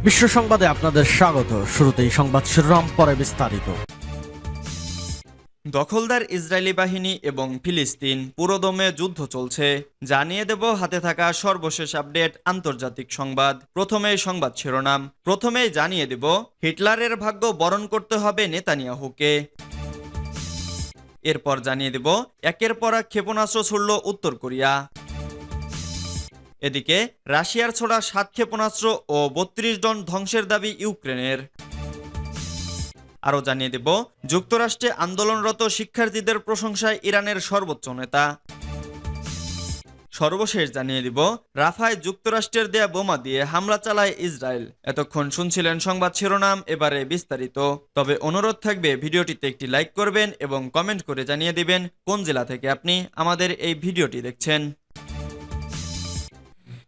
বিশ্ব সংবাদে আপনাদের স্বাগত। শুরুতেই সংবাদ শিরোনাম, পরে বিস্তারিত। দখলদার ইসরায়েলি বাহিনী এবং ফিলিস্তিন পুরোদমে যুদ্ধ চলছে, জানিয়ে দেব হাতে থাকা সর্বশেষ আপডেট আন্তর্জাতিক সংবাদ। প্রথমেই সংবাদ শিরোনাম, প্রথমেই জানিয়ে দেব হিটলারের ভাগ্য বরণ করতে হবে নেতানিয়াহুকে। এরপর জানিয়ে দেব একের পর এক ক্ষেপণাস্ত্র ছুড়ল উত্তর কোরিয়া। এদিকে রাশিয়ার ছোড়া 7 ক্ষেপণাস্ত্র ও 32 জন ধ্বংসের দাবি ইউক্রেনের। আরও জানিয়ে দেব যুক্তরাষ্ট্রে আন্দোলনরত শিক্ষার্থীদের প্রশংসায় ইরানের সর্বোচ্চ নেতা। সর্বশেষ জানিয়ে দিব রাফায় যুক্তরাষ্ট্রের দেয়া বোমা দিয়ে হামলা চালায় ইসরায়েল। এতক্ষণ শুনছিলেন সংবাদ শিরোনাম, এবারে বিস্তারিত। তবে অনুরোধ থাকবে ভিডিওটিতে একটি লাইক করবেন এবং কমেন্ট করে জানিয়ে দিবেন কোন জেলা থেকে আপনি আমাদের এই ভিডিওটি দেখছেন।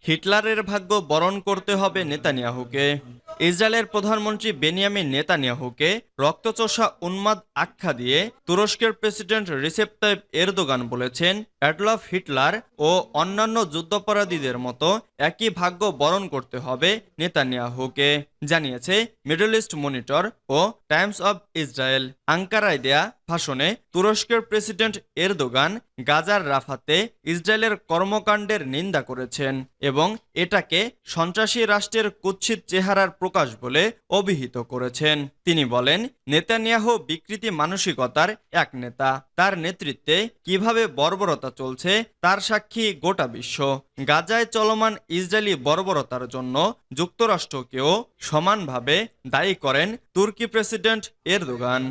হিটলারের ভাগ্য বরণ করতে হবে নেতানিয়াহুকে। ইসরায়েলের প্রধানমন্ত্রী বেনিয়ামিন নেতানিয়াহুকে রক্তচোষা উন্মাদ আখ্যা দিয়ে তুরস্কের প্রেসিডেন্ট রিসেপ তাইপ এরদোগান বলেছেন, অ্যাডলফ হিটলার ও অন্যান্য যুদ্ধাপরাধীদের মতো একই ভাগ্য বরণ করতে হবে নেতানিয়াহুকে, জানিয়েছে মিডল ইস্ট মনিটর ও টাইমস অব ইসরায়েল। আঙ্কারায় দেয়া ভাষণে তুরস্কের প্রেসিডেন্ট এরদোগান গাজার রাফাতে ইসরায়েলের কর্মকাণ্ডের নিন্দা করেছেন এবং এটাকে সন্ত্রাসী রাষ্ট্রের কুৎসিত চেহারার প্রকাশ বলে অভিহিত করেছেন। তিনি বলেন, নেতানিয়াহু বিকৃতি মানসিকতার এক নেতা। তার নেতৃত্বে কিভাবে বর্বরতা চলছে তার সাক্ষী গোটা বিশ্ব। গাজায় চলমান ইসরায়েলি বর্বরতার জন্য যুক্তরাষ্ট্রকেও সমানভাবে দায়ী করেন তুর্কি প্রেসিডেন্ট এরদোগান।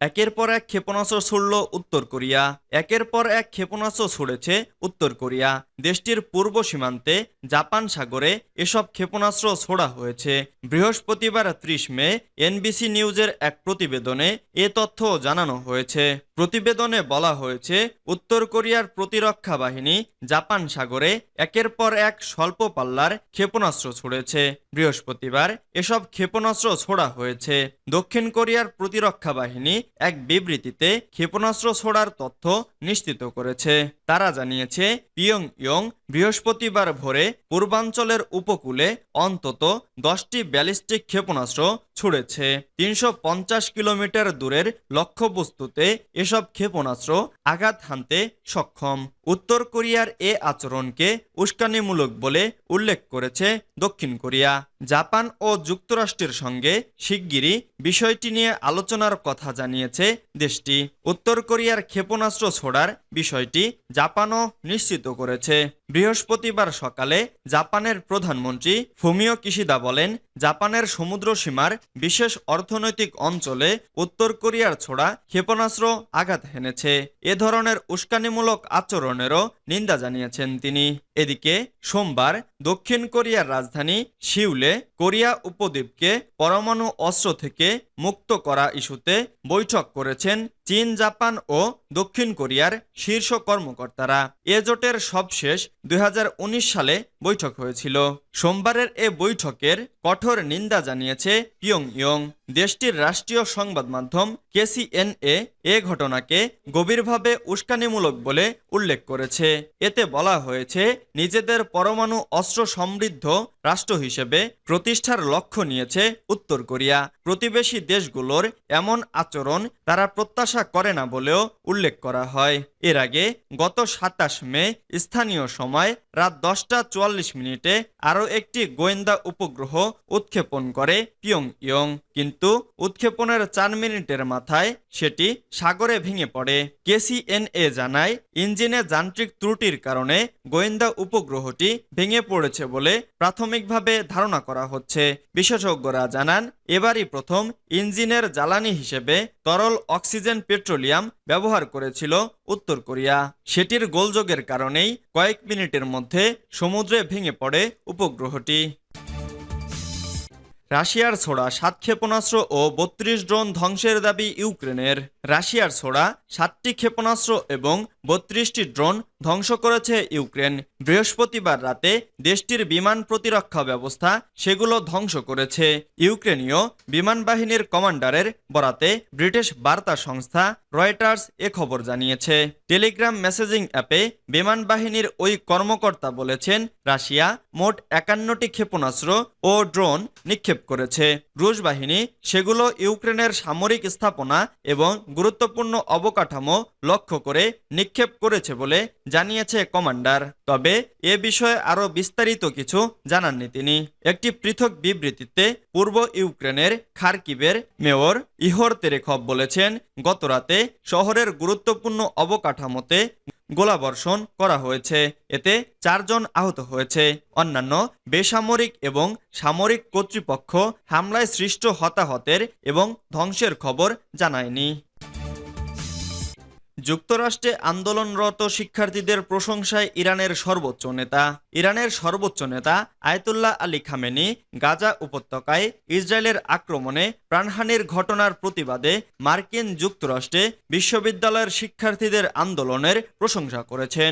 একের পর এক ক্ষেপণাস্ত্র ছুড়ল উত্তর কোরিয়া। একের পর এক ক্ষেপণাস্ত্র ছুড়েছে উত্তর কোরিয়া। দেশটির পূর্ব সীমান্তে জাপান সাগরে এসব ক্ষেপণাস্ত্র ছোড়া হয়েছে। বৃহস্পতিবার 30 মে এনবিসি নিউজের এক প্রতিবেদনে এ তথ্য জানানো হয়েছে। প্রতিবেদনে বলা হয়েছে, উত্তর কোরিয়ার প্রতিরক্ষা বাহিনী জাপান সাগরে একের পর এক স্বল্প পাল্লার ক্ষেপণাস্ত্র ছুড়েছে। বৃহস্পতিবার এসব ক্ষেপণাস্ত্র ছোড়া হয়েছে। দক্ষিণ কোরিয়ার প্রতিরক্ষা বাহিনী এক বিবৃতিতে ক্ষেপণাস্ত্র ছোড়ার তথ্য নিশ্চিত করেছে। তারা জানিয়েছে, পিয়ংইয়ং বৃহস্পতিবার ভোরে পূর্বাঞ্চলের উপকূলে অন্তত 10টি ব্যালিস্টিক ক্ষেপণাস্ত্র ছুড়েছে। 350 কিলোমিটার দূরের লক্ষ্যবস্তুতে এসব ক্ষেপণাস্ত্র আঘাত হানতে সক্ষম। উত্তর কোরিয়ার এ আচরণকে উস্কানিমূলক বলে উল্লেখ করেছে দক্ষিণ কোরিয়া। জাপান ও যুক্তরাষ্ট্রের সঙ্গে শিগগিরই বিষয়টি নিয়ে আলোচনার কথা জানিয়েছে দেশটি। উত্তর কোরিয়ার ক্ষেপণাস্ত্র ছোড়ার বিষয়টি জাপানও নিশ্চিত করেছে। বৃহস্পতিবার সকালে জাপানের প্রধানমন্ত্রী ফুমিও কিশিদা বলেন, জাপানের সমুদ্র সীমার বিশেষ অর্থনৈতিক অঞ্চলে উত্তর কোরিয়ার ছোড়া ক্ষেপণাস্ত্র আঘাত হেনেছে। এ ধরনের উস্কানিমূলক আচরণেরও নিন্দা জানিয়েছেন তিনি। এদিকে সোমবার দক্ষিণ কোরিয়ার রাজধানী সিউলে কোরিয়া উপদ্বীপকে পরমাণু অস্ত্র থেকে মুক্ত করা ইস্যুতে বৈঠক করেছেন চীন, জাপান ও দক্ষিণ কোরিয়ার শীর্ষ কর্মকর্তারা। এ জোটের সবশেষ 2019 সালে বৈঠক হয়েছিল। সোমবারের এ বৈঠকের কঠোর নিন্দা জানিয়েছে পিয়ংইয়ং। দেশটির রাষ্ট্রীয় সংবাদ মাধ্যম KCNA এ ঘটনাকে গভীরভাবে উস্কানিমূলক বলে উল্লেখ করেছে। এতে বলা হয়েছে, নিজেদের পরমাণু অস্ত্র সমৃদ্ধ রাষ্ট্র হিসেবে প্রতিষ্ঠার লক্ষ্য নিয়েছে উত্তর কোরিয়া। প্রতিবেশী দেশগুলোর এমন আচরণ তারা প্রত্যাশা করে না বলেও উল্লেখ করা হয়। এর আগে গত 27 মে স্থানীয় সময় রাত 10টা 44 আরও একটি গোয়েন্দা উপগ্রহ উৎক্ষেপণ করে পিয়ংইয়ং, কিন্তু উৎক্ষেপণের 4 মিনিটের মাথায় সেটি সাগরে ভেঙে পড়ে। KCNA জানায়, ইঞ্জিনে যান্ত্রিক ত্রুটির কারণে গোয়েন্দা উপগ্রহটি ভেঙে পড়েছে বলে প্রাথমিকভাবে ধারণা করা হচ্ছে। বিশেষজ্ঞরা জানান, এবারই প্রথম ইঞ্জিনের জ্বালানি হিসেবে তরল অক্সিজেন পেট্রোলিয়াম ব্যবহার করেছিল উত্তর কোরিয়া। সেটির গোলযোগের কারণেই কয়েক মিনিটের মধ্যে সমুদ্রে ভেঙে পড়ে উপগ্রহটি। রাশিয়ার ছোড়া 7 ক্ষেপণাস্ত্র ও 32 ড্রোন ধ্বংসের দাবি ইউক্রেনের। রাশিয়ার ছোড়া 7টি ক্ষেপণাস্ত্র এবং 32টি ড্রোন ধ্বংস করেছে ইউক্রেন। বৃহস্পতিবার রাতে দেশটির বিমান প্রতিরক্ষা ব্যবস্থা সেগুলো ধ্বংস করেছে। ইউক্রেনীয় বিমান বাহিনীর কমান্ডারের বরাতে ব্রিটিশ বার্তা সংস্থা রয়টার্স এ খবর জানিয়েছে। টেলিগ্রাম মেসেজিং অ্যাপে বিমান বাহিনীর ওই কর্মকর্তা বলেছেন, রাশিয়া মোট 51টি ক্ষেপণাস্ত্র ও ড্রোন নিক্ষেপ করেছে। রুশ বাহিনী সেগুলো ইউক্রেনের সামরিক স্থাপনা এবং গুরুত্বপূর্ণ অবকাঠামো লক্ষ্য করে নিক্ষেপ করেছে বলে জানিয়েছে কমান্ডার। তবে এ বিষয়ে আরও বিস্তারিত কিছু জানাননি তিনি। একটি পৃথক বিবৃতিতে পূর্ব ইউক্রেনের খারকিভের মেয়র ইহোর তেরেখভ বলেছেন, গতরাতে শহরের গুরুত্বপূর্ণ অবকাঠামোতে গোলাবর্ষণ করা হয়েছে। এতে 4 জন আহত হয়েছে। অন্যান্য বেসামরিক এবং সামরিক কর্তৃপক্ষ হামলায় সৃষ্ট হতাহতের এবং ধ্বংসের খবর জানায়নি। যুক্তরাষ্ট্রে আন্দোলনরত শিক্ষার্থীদের প্রশংসায় ইরানের সর্বোচ্চ নেতা। ইরানের সর্বোচ্চ নেতা আয়াতুল্লাহ আলী খামেনি গাজা উপত্যকায় ইসরায়েলের আক্রমণে প্রাণহানির ঘটনার প্রতিবাদে মার্কিন যুক্তরাষ্ট্রে বিশ্ববিদ্যালয়ের শিক্ষার্থীদের আন্দোলনের প্রশংসা করেছেন।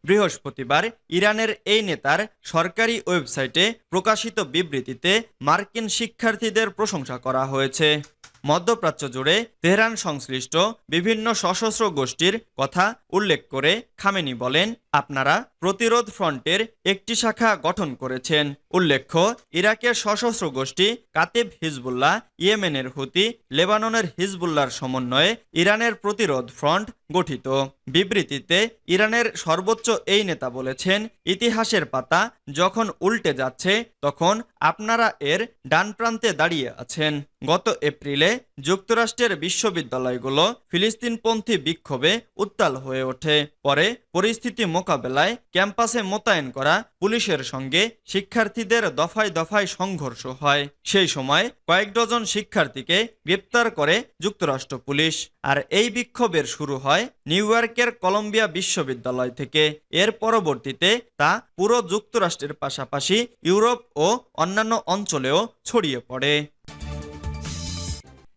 বৃহস্পতিবার ইরানের এই নেতার সরকারি ওয়েবসাইটে প্রকাশিত বিবৃতিতে মার্কিন শিক্ষার্থীদের প্রশংসা করা হয়েছে। মধ্যপ্রাচ্য জুড়ে তেহরান সংশ্লিষ্ট বিভিন্ন সশস্ত্র গোষ্ঠীর কথা উল্লেখ করে খামেনি বলেন, আপনারা প্রতিরোধ ফ্রন্টের একটি শাখা গঠন করেছেন। উল্লেখ্য, ইরাকের সশস্ত্র গোষ্ঠী কাতিব হিজবুল্লাহ, ইয়েমেনের হুতি, লেবাননের হিজবুল্লাহর সমন্বয়ে ইরানের প্রতিরোধ ফ্রন্ট গঠিত। বিবৃতিতে ইরানের সর্বোচ্চ এই নেতা বলেছেন, ইতিহাসের পাতা যখন উল্টে যাচ্ছে তখন আপনারা এর ডান প্রান্তে দাঁড়িয়ে আছেন। গত এপ্রিলে যুক্তরাষ্ট্রের বিশ্ববিদ্যালয়গুলো ফিলিস্তিনপন্থী বিক্ষোভে উত্তাল হয়ে ওঠে। পরে পরিস্থিতি মোকাবেলায় ক্যাম্পাসে মোতায়েন করা পুলিশের সঙ্গে শিক্ষার্থীদের দফায় দফায় সংঘর্ষ হয়। সেই সময় কয়েক ডজন শিক্ষার্থীকে গ্রেপ্তার করে যুক্তরাষ্ট্র পুলিশ। আর এই বিক্ষোভের শুরু হয় নিউ ইয়র্কের কলম্বিয়া বিশ্ববিদ্যালয় থেকে। এর পরবর্তীতে তা পুরো যুক্তরাষ্ট্রের পাশাপাশি ইউরোপ ও অন্যান্য অঞ্চলেও ছড়িয়ে পড়ে।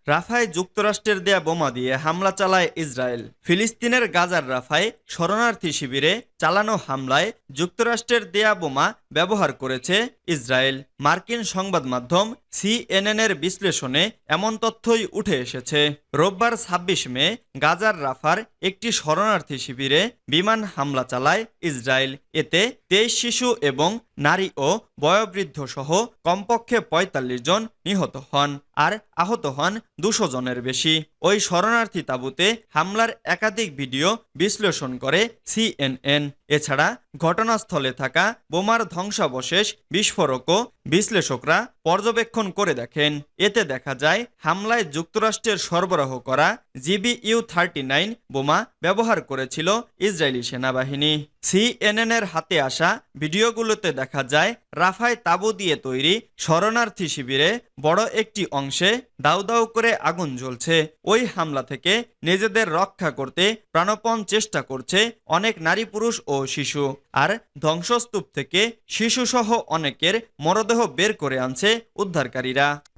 রাফায় যুক্তরাষ্ট্রের দেয়া বোমা দিয়ে হামলা চালায় ইসরায়েল। ফিলিস্তিনের গাজার রাফায় শরণার্থী শিবিরে চালানো হামলায় যুক্তরাষ্ট্রের দেয়া বোমা ব্যবহার করেছে ইসরায়েল। মার্কিন সংবাদ মাধ্যম সিএনএনের বিশ্লেষণে এমন তথ্যই উঠে এসেছে। রোববার ২৬ মে গাজার রাফার একটি শরণার্থী শিবিরে বিমান হামলা চালায় ইসরায়েল। এতে 23 শিশু এবং নারী ও বয়োবৃদ্ধ সহ কমপক্ষে ৪৫ জন নিহত হন, আর আহত হন ২০০ জনের বেশি। ওই শরণার্থী তাঁবুতে হামলার একাধিক ভিডিও বিশ্লেষণ করে সিএনএন। এছাড়া ঘটনাস্থলে থাকা বোমার ধ্বংসাবশেষ বিস্ফোরকও বিশ্লেষকরা পর্যবেক্ষণ করে দেখেন। এতে দেখা যায় হামলায় যুক্তরাষ্ট্রের সরবরাহ করা GBU-39 বোমা ব্যবহার করেছিল ইসরায়েলি সেনাবাহিনী। সিএনএনের হাতে আসা ভিডিওগুলোতে দেখা যায় রাফায় তাঁবু দিয়ে তৈরি শরণার্থী শিবিরে বড় একটি অংশে দাউ দাউ করে আগুন জ্বলছে। ওই হামলা থেকে নিজেদের রক্ষা করতে প্রাণপণ চেষ্টা করছে অনেক নারী, পুরুষ ও শিশু। আর ধ্বংসস্তূপ থেকে শিশুসহ অনেকের মরদেহ বের করে আনছে উদ্ধারকারীরা।